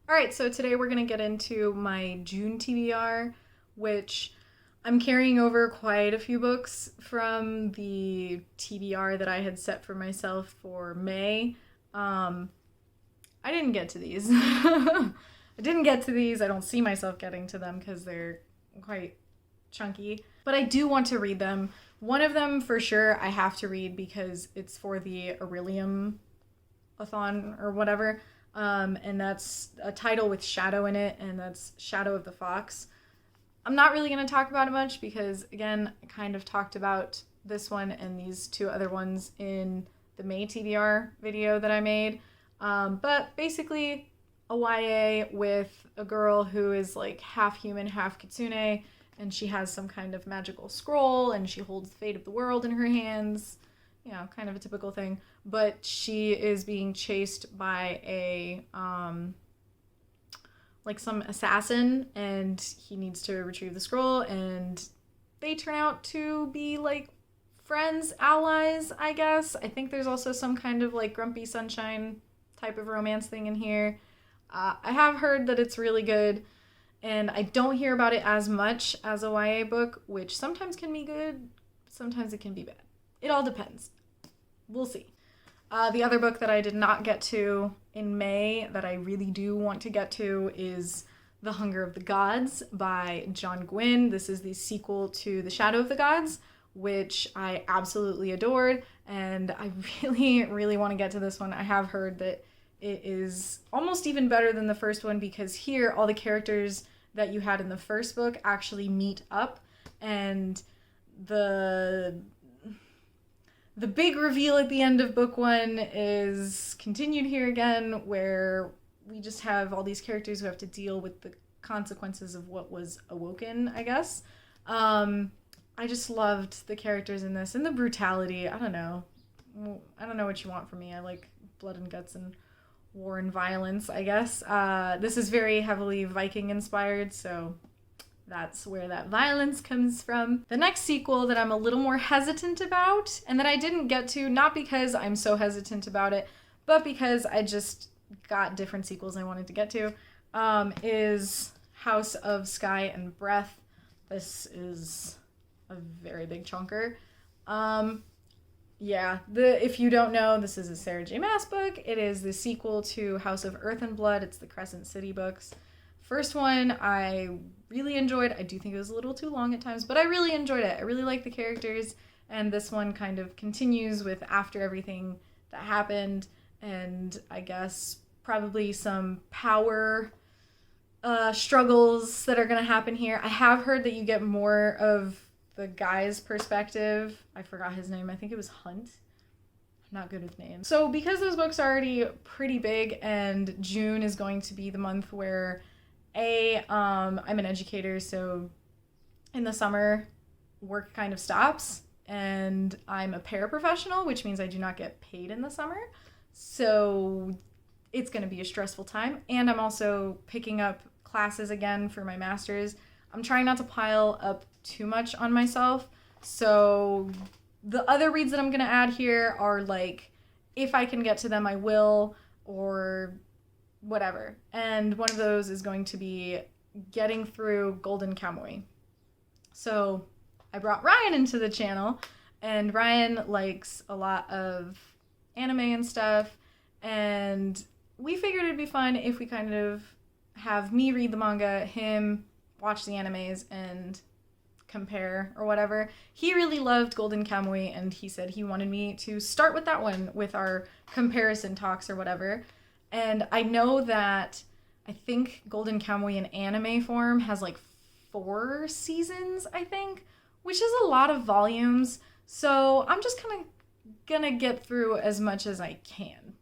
Alright, so today we're going to get into my June TBR, which I'm carrying over quite a few books from the TBR that I had set for myself for May. I didn't get to these. I didn't get to these. I don't see myself getting to them because they're quite chunky. But I do want to read them. One of them, for sure, I have to read because it's for the Aurelium-a-thon or whatever. And that's a title with Shadow in it, and that's Shadow of the Fox. I'm not really going to talk about it much because, again, I kind of talked about this one and these two other ones in the May TBR video that I made. But basically, a YA with a girl who is like half human, half kitsune, and she has some kind of magical scroll, and she holds the fate of the world in her hands. You know, kind of a typical thing. But she is being chased by a, like some assassin, and he needs to retrieve the scroll, and they turn out to be like friends, allies, I guess. I think there's also some kind of like Grumpy Sunshine type of romance thing in here. I have heard that it's really good, and I don't hear about it as much as a YA book, which sometimes can be good, sometimes it can be bad. It all depends. We'll see. The other book that I did not get to in May that I really do want to get to is The Hunger of the Gods by John Gwynne. This is the sequel to The Shadow of the Gods, which I absolutely adored, and I really, really want to get to this one. I have heard that it is almost even better than the first one because here all the characters that you had in the first book actually meet up, and the big reveal at the end of book one is continued here again, where we just have all these characters who have to deal with the consequences of what was awoken, I guess. I just loved the characters in this and the brutality. I don't know what you want from me. I like blood and guts and war and violence, I guess. This is very heavily Viking inspired, so that's where that violence comes from. The next sequel that I'm a little more hesitant about, and that I didn't get to, not because I'm so hesitant about it, but because I just got different sequels I wanted to get to, is House of Sky and Breath. This is a very big chunker. If you don't know, this is a Sarah J. Maas book. It is the sequel to House of Earth and Blood. It's the Crescent City books. First one I really enjoyed. I do think it was a little too long at times, but I really enjoyed it. I really like the characters, and this one kind of continues with after everything that happened, and I guess probably some power struggles that are going to happen here. I have heard that you get more of the guy's perspective. I forgot his name. I think it was Hunt. I'm not good with names. So because those books are already pretty big, and June is going to be the month where I'm an educator, so in the summer, work kind of stops, and I'm a paraprofessional, which means I do not get paid in the summer, so it's going to be a stressful time, and I'm also picking up classes again for my master's. I'm trying not to pile up too much on myself, so the other reads that I'm going to add here are like, if I can get to them, I will, or whatever. And one of those is going to be getting through Golden Kamuy. So I brought Ryan into the channel, and Ryan likes a lot of anime and stuff, and we figured it'd be fun if we kind of have me read the manga, him watch the animes, and compare or whatever. He really loved Golden Kamuy, and he said he wanted me to start with that one with our comparison talks or whatever. And I know that I think Golden Kamuy in anime form has like 4 seasons, I think, which is a lot of volumes. So I'm just kind of gonna get through as much as I can,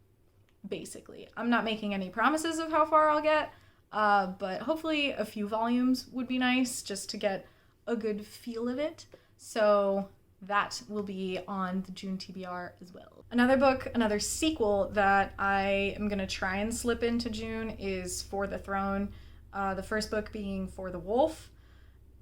basically. I'm not making any promises of how far I'll get, but hopefully a few volumes would be nice just to get a good feel of it. So that will be on the June TBR as well. Another book, another sequel that I am going to try and slip into June is For the Throne. The first book being For the Wolf.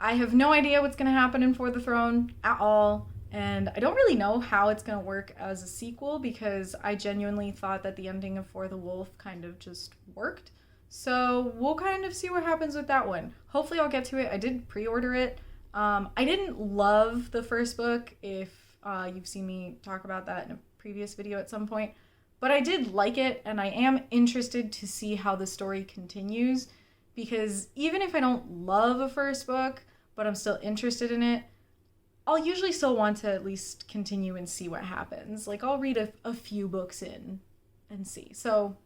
I have no idea what's going to happen in For the Throne at all, and I don't really know how it's going to work as a sequel because I genuinely thought that the ending of For the Wolf kind of just worked. So we'll kind of see what happens with that one. Hopefully I'll get to it. I did pre-order it. I didn't love the first book, if you've seen me talk about that in a previous video at some point. But I did like it, and I am interested to see how the story continues, because even if I don't love a first book, but I'm still interested in it, I'll usually still want to at least continue and see what happens. Like, I'll read a few books in and see. So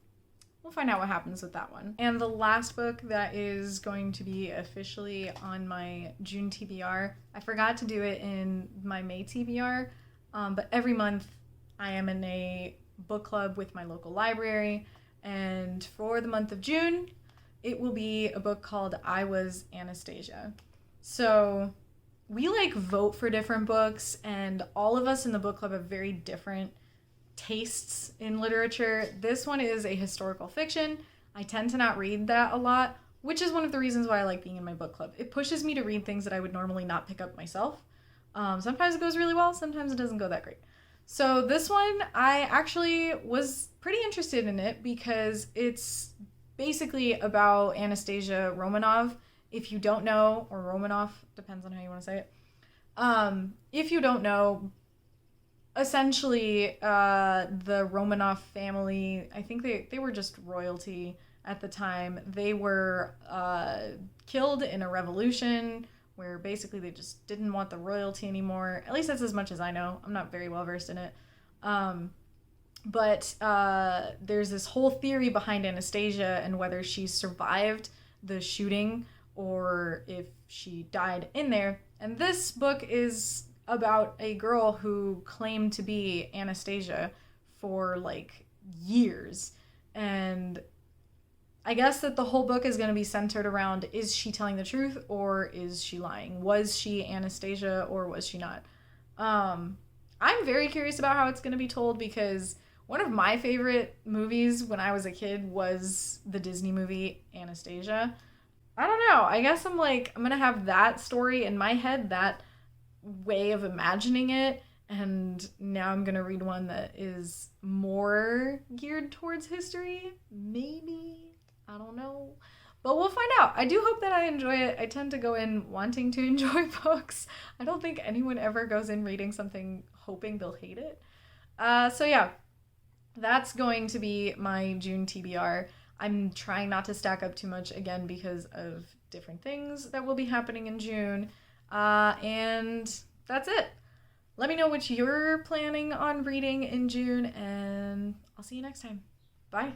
we'll find out what happens with that one. And the last book that is going to be officially on my June TBR, I forgot to do it in my May TBR, but every month I am in a book club with my local library, and for the month of June, it will be a book called I Was Anastasia. So we like vote for different books, and all of us in the book club have very different tastes in literature. This one is a historical fiction. I tend to not read that a lot, which is one of the reasons why I like being in my book club. It pushes me to read things that I would normally not pick up myself. Sometimes it goes really well, sometimes it doesn't go that great. So this one, I actually was pretty interested in it because it's basically about Anastasia Romanov. If you don't know, or Romanov, depends on how you want to say it. If you don't know, essentially, the Romanov family, I think they were just royalty at the time. They were killed in a revolution where basically they just didn't want the royalty anymore. At least that's as much as I know. I'm not very well versed in it. But there's this whole theory behind Anastasia and whether she survived the shooting or if she died in there. And this book is about a girl who claimed to be Anastasia for like years. And I guess that the whole book is going to be centered around, is she telling the truth or is she lying? Was she Anastasia or was she not? I'm very curious about how it's going to be told, because one of my favorite movies when I was a kid was the Disney movie Anastasia. I don't know. I guess I'm going to have that story in my head, that way of imagining it, and now I'm going to read one that is more geared towards history. Maybe. I don't know. But we'll find out. I do hope that I enjoy it. I tend to go in wanting to enjoy books. I don't think anyone ever goes in reading something hoping they'll hate it. So yeah, that's going to be my June TBR. I'm trying not to stack up too much, again, because of different things that will be happening in June. And that's it. Let me know what you're planning on reading in June, and I'll see you next time. Bye.